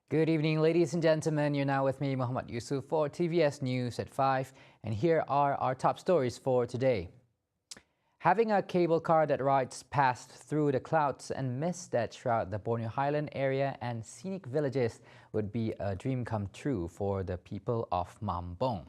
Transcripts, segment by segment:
Good evening, ladies and gentlemen. You're now with me, Muhammad Yusuf, for TVS News at 5. And here are our top stories for today. Having a cable car that rides past through the clouds and mist that shroud the Borneo Highland area and scenic villages would be a dream come true for the people of MAMBONG.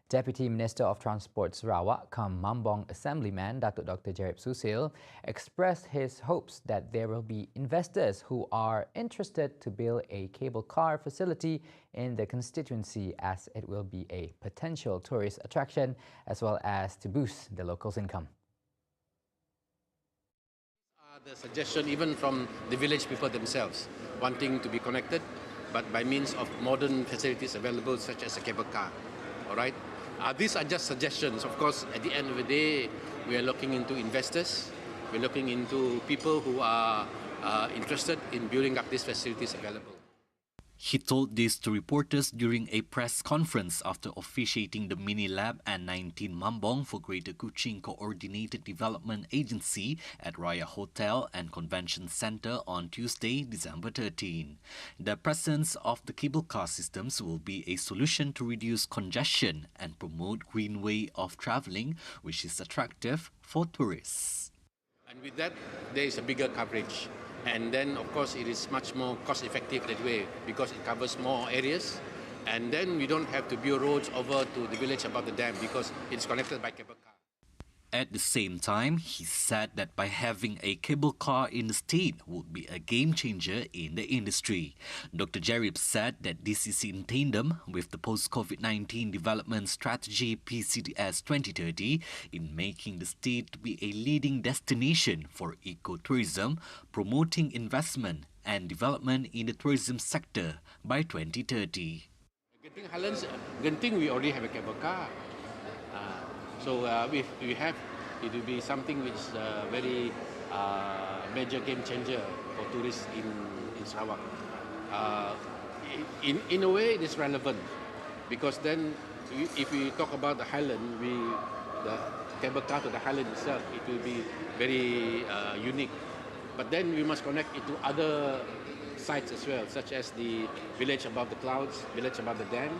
Deputy Minister of Transport Sarawak, MAMBONG Assemblyman Datuk Dr. Jerib Susil, expressed his hopes that there will be investors who are interested to build a cable car facility in the constituency, as it will be a potential tourist attraction as well as to boost the locals' income. The suggestion even from the village people themselves, wanting to be connected, but by means of modern facilities available such as a cable car. All right. These are just suggestions. Of course, at the end of the day, we are looking into investors. We're looking into people who are interested in building up these facilities available. He told this to reporters during a press conference after officiating the mini lab and 19 Mambong for Greater Kuching Coordinated Development Agency at Raya Hotel and Convention Centre on Tuesday, December 13. The presence of the cable car systems will be a solution to reduce congestion and promote green way of travelling, which is attractive for tourists. And with that, there is a bigger coverage. And then, of course, it is much more cost-effective that way because it covers more areas. And then we don't have to build roads over to the village above the dam because it's connected by cable car. At the same time, he said that by having a cable car in the state would be a game changer in the industry. Dr. Jerib said that this is in tandem with the post-COVID-19 development strategy PCDS 2030 in making the state to be a leading destination for ecotourism, promoting investment and development in the tourism sector by 2030. Genting Highlands, Genting, we already have a cable car. So if we have, it will be something which is a very major game changer for tourists in Sarawak. In a way, it is relevant because then if we talk about the Highland, the cable car to the Highland itself, it will be very unique. But then we must connect it to other sites as well, such as the village above the clouds, village above the dam,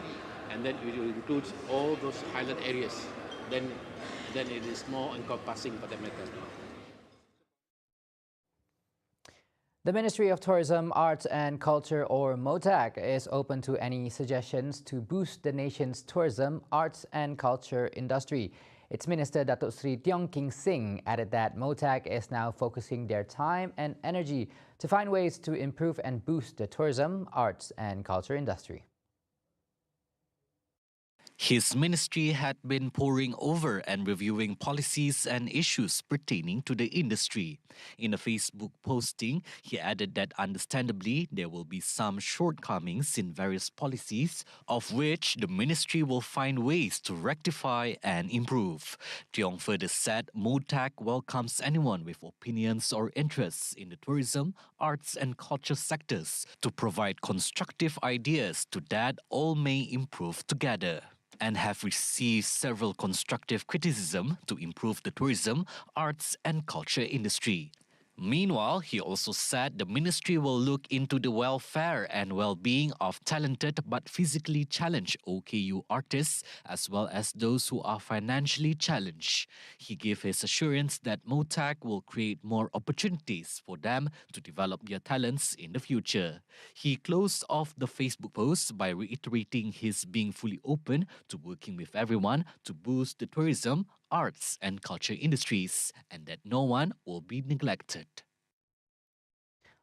and then it will include all those Highland areas. Then it is more encompassing for the matter. The Ministry of Tourism, Arts and Culture, or MOTAC, is open to any suggestions to boost the nation's tourism, arts and culture industry. Its Minister Datuk Sri Tiong King Sing added that MOTAC is now focusing their time and energy to find ways to improve and boost the tourism, arts and culture industry. His ministry had been poring over and reviewing policies and issues pertaining to the industry. In a Facebook posting, he added that understandably there will be some shortcomings in various policies, of which the ministry will find ways to rectify and improve. Tiong further said MOTAC welcomes anyone with opinions or interests in the tourism, arts and culture sectors to provide constructive ideas to that all may improve together, and have received several constructive criticism to improve the tourism, arts and culture industry. Meanwhile, he also said the ministry will look into the welfare and well-being of talented but physically challenged OKU artists as well as those who are financially challenged. He gave his assurance that MOTAC will create more opportunities for them to develop their talents in the future. He closed off the Facebook post by reiterating his being fully open to working with everyone to boost the tourism, arts and culture industries, and that no one will be neglected.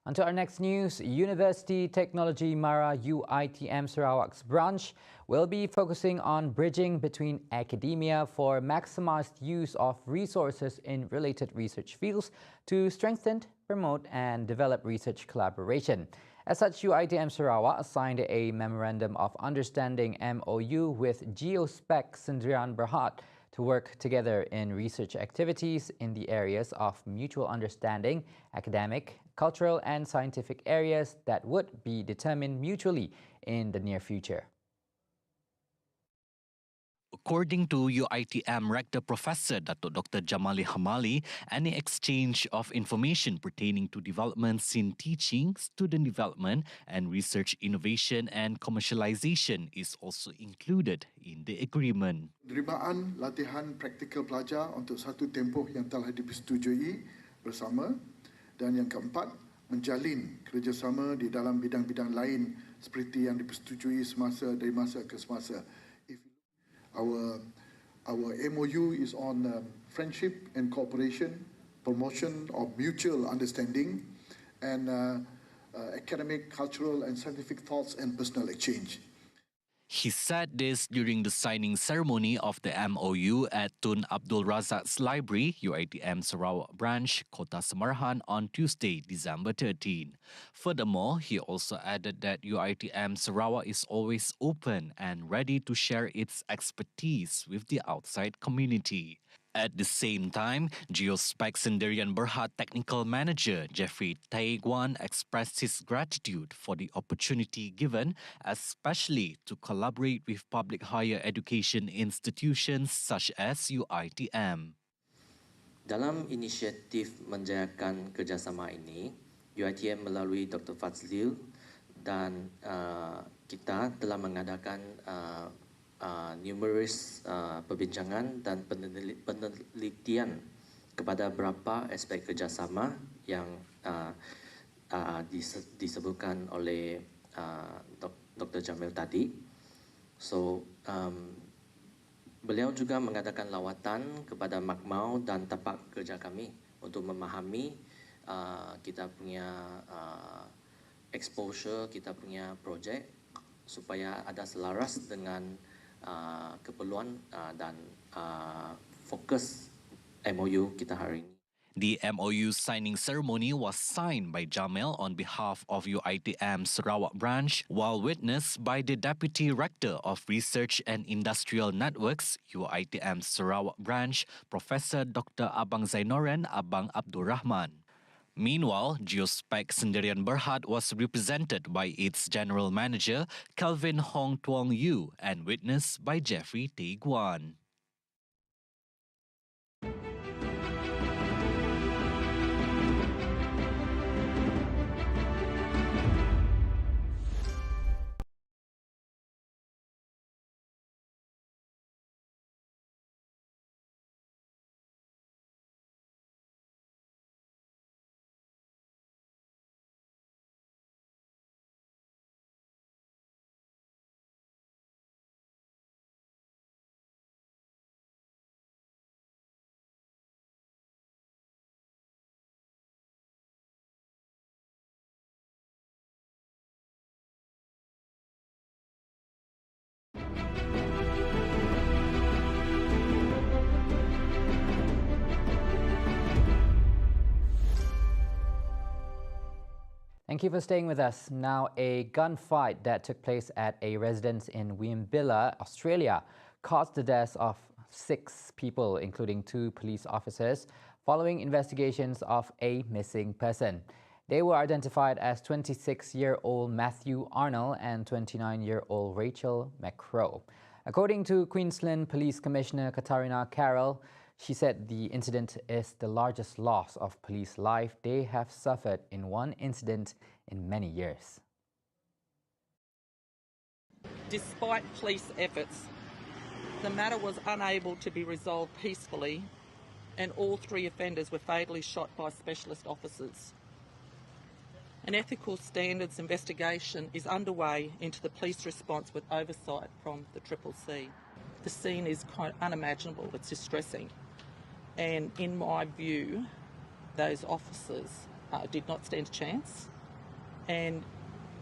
On to our next news. University Technology Mara UITM Sarawak's branch will be focusing on bridging between academia for maximized use of resources in related research fields to strengthen, promote and develop research collaboration. As such, UITM Sarawak signed a Memorandum of Understanding MOU with Geospec Sendirian Berhad to work together in research activities in the areas of mutual understanding, academic, cultural and scientific areas that would be determined mutually in the near future. According to UiTM Rector Professor Datuk Dr. Jamali Hamali, any exchange of information pertaining to developments in teaching, student development, and research innovation and commercialization is also included in the agreement. Penerimaan latihan praktikal pelajar untuk satu tempoh yang telah dipersetujui bersama, dan yang keempat, menjalin kerjasama di dalam bidang-bidang lain seperti yang dipersetujui dari masa ke semasa. Our MOU is on friendship and cooperation, promotion of mutual understanding, and academic, cultural, and scientific thoughts and personal exchange. He said this during the signing ceremony of the MOU at Tun Abdul Razak's Library, UiTM Sarawak Branch, Kota Semarahan on Tuesday, December 13. Furthermore, he also added that UiTM Sarawak is always open and ready to share its expertise with the outside community. At the same time, Geospec Sendirian Berhad Technical Manager Jeffrey Taiguan expressed his gratitude for the opportunity given, especially to collaborate with public higher education institutions such as UiTM. Dalam inisiatif menjayakan kerjasama ini, UiTM melalui Dr. Fazlil dan kita telah mengadakan numerous perbincangan dan penelitian kepada beberapa aspek kerjasama yang disebutkan oleh Dr. Jamil tadi. So, beliau juga mengadakan lawatan kepada makmau dan tempat kerja kami untuk memahami kita punya exposure, kita punya projek supaya ada selaras dengan keperluan dan fokus MOU kita hari ini. The MOU signing ceremony was signed by Jamil on behalf of UiTM Sarawak Branch, while witnessed by the Deputy Rector of Research and Industrial Networks, UiTM Sarawak Branch, Professor Dr. Abang Zainoren Abang Abdul Rahman. Meanwhile, Geospec Sendirian Berhad was represented by its General Manager, Kelvin Hong Tuong Yu, and witnessed by Jeffrey Taiguan. Thank you for staying with us. Now, a gunfight that took place at a residence in Wimbilla, Australia, caused the deaths of 6 people, including 2 police officers, following investigations of a missing person. They were identified as 26-year-old Matthew Arnold and 29-year-old Rachel McCrow. According to Queensland Police Commissioner Katarina Carroll, she said the incident is the largest loss of police life they have suffered in one incident in many years. Despite police efforts, the matter was unable to be resolved peacefully, and all 3 offenders were fatally shot by specialist officers. An ethical standards investigation is underway into the police response with oversight from the CCC. The scene is quite unimaginable, it's distressing. And in my view, those officers did not stand a chance, and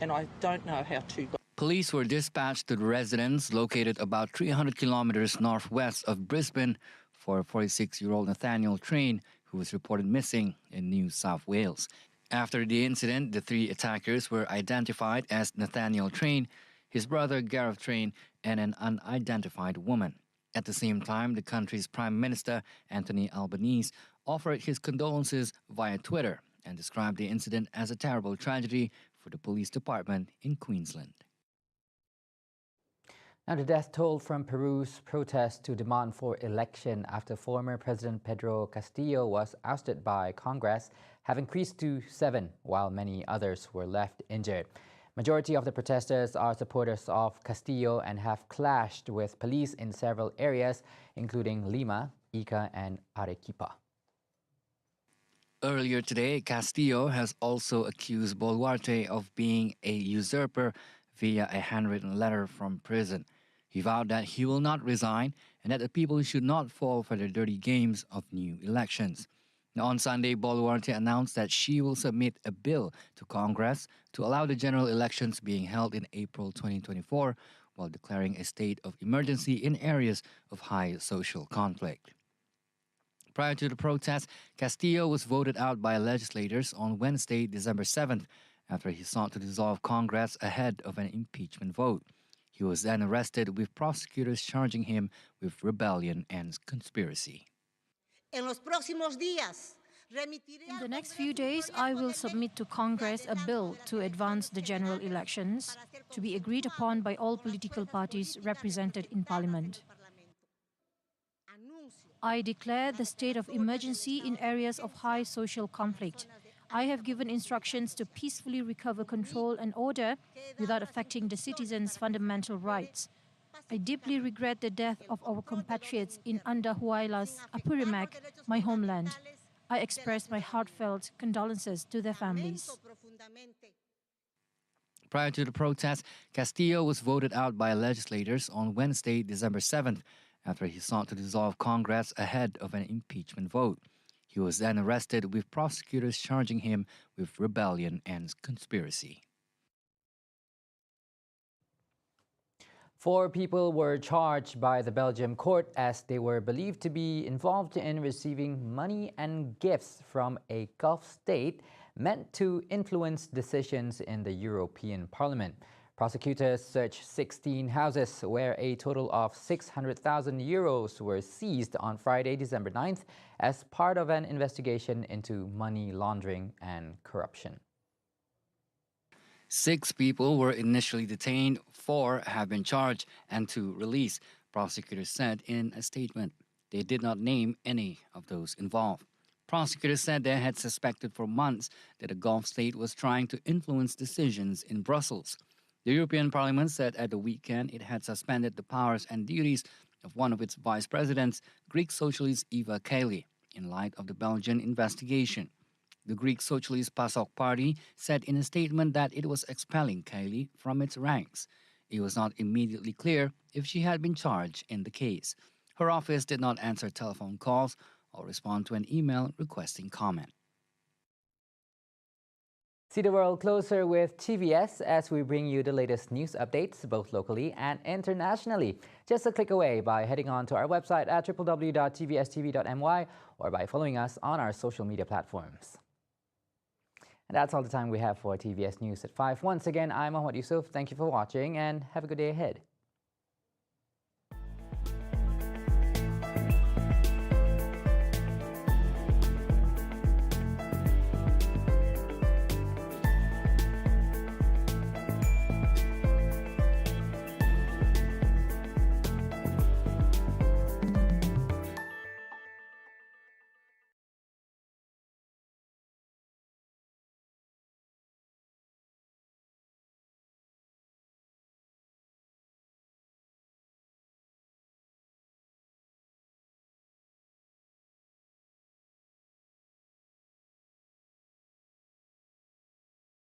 I don't know how to. Police were dispatched to the residence located about 300 kilometers northwest of Brisbane for 46-year-old Nathaniel Train, who was reported missing in New South Wales. After the incident, the 3 attackers were identified as Nathaniel Train, his brother Gareth Train, and an unidentified woman. At the same time, the country's Prime Minister, Anthony Albanese, offered his condolences via Twitter and described the incident as a terrible tragedy for the police department in Queensland. Now, the death toll from Peru's protest to demand for election after former President Pedro Castillo was ousted by Congress have increased to 7, while many others were left injured. Majority of the protesters are supporters of Castillo and have clashed with police in several areas, including Lima, Ica, and Arequipa. Earlier today, Castillo has also accused Boluarte of being a usurper via a handwritten letter from prison. He vowed that he will not resign and that the people should not fall for the dirty games of new elections. Now, on Sunday, Boluarte announced that she will submit a bill to Congress to allow the general elections being held in April 2024 while declaring a state of emergency in areas of high social conflict. Prior to the protest, Castillo was voted out by legislators on Wednesday, December 7th, after he sought to dissolve Congress ahead of an impeachment vote. He was then arrested, with prosecutors charging him with rebellion and conspiracy. In the next few days, I will submit to Congress a bill to advance the general elections to be agreed upon by all political parties represented in Parliament. I declare the state of emergency in areas of high social conflict. I have given instructions to peacefully recover control and order without affecting the citizens' fundamental rights. I deeply regret the death of our compatriots in Andahuaylas, Apurimac, my homeland. I express my heartfelt condolences to their families. Prior to the protest, Castillo was voted out by legislators on Wednesday, December 7th, after he sought to dissolve Congress ahead of an impeachment vote. He was then arrested, with prosecutors charging him with rebellion and conspiracy. 4 people were charged by the Belgium court as they were believed to be involved in receiving money and gifts from a Gulf state meant to influence decisions in the European Parliament. Prosecutors searched 16 houses where a total of 600,000 euros were seized on Friday, December 9th, as part of an investigation into money laundering and corruption. 6 people were initially detained, 4 have been charged and 2 released, prosecutors said in a statement. They did not name any of those involved. Prosecutors said they had suspected for months that the Gulf state was trying to influence decisions in Brussels. The European Parliament said at the weekend it had suspended the powers and duties of one of its vice presidents, Greek socialist Eva Kaili, in light of the Belgian investigation. The Greek Socialist PASOK party said in a statement that it was expelling Kaili from its ranks. It was not immediately clear if she had been charged in the case. Her office did not answer telephone calls or respond to an email requesting comment. See the world closer with TVS as we bring you the latest news updates both locally and internationally. Just a click away by heading on to our website at www.tvstv.my or by following us on our social media platforms. And that's all the time we have for TVS News at 5. Once again, I'm Mohammed Yusuf. Thank you for watching and have a good day ahead.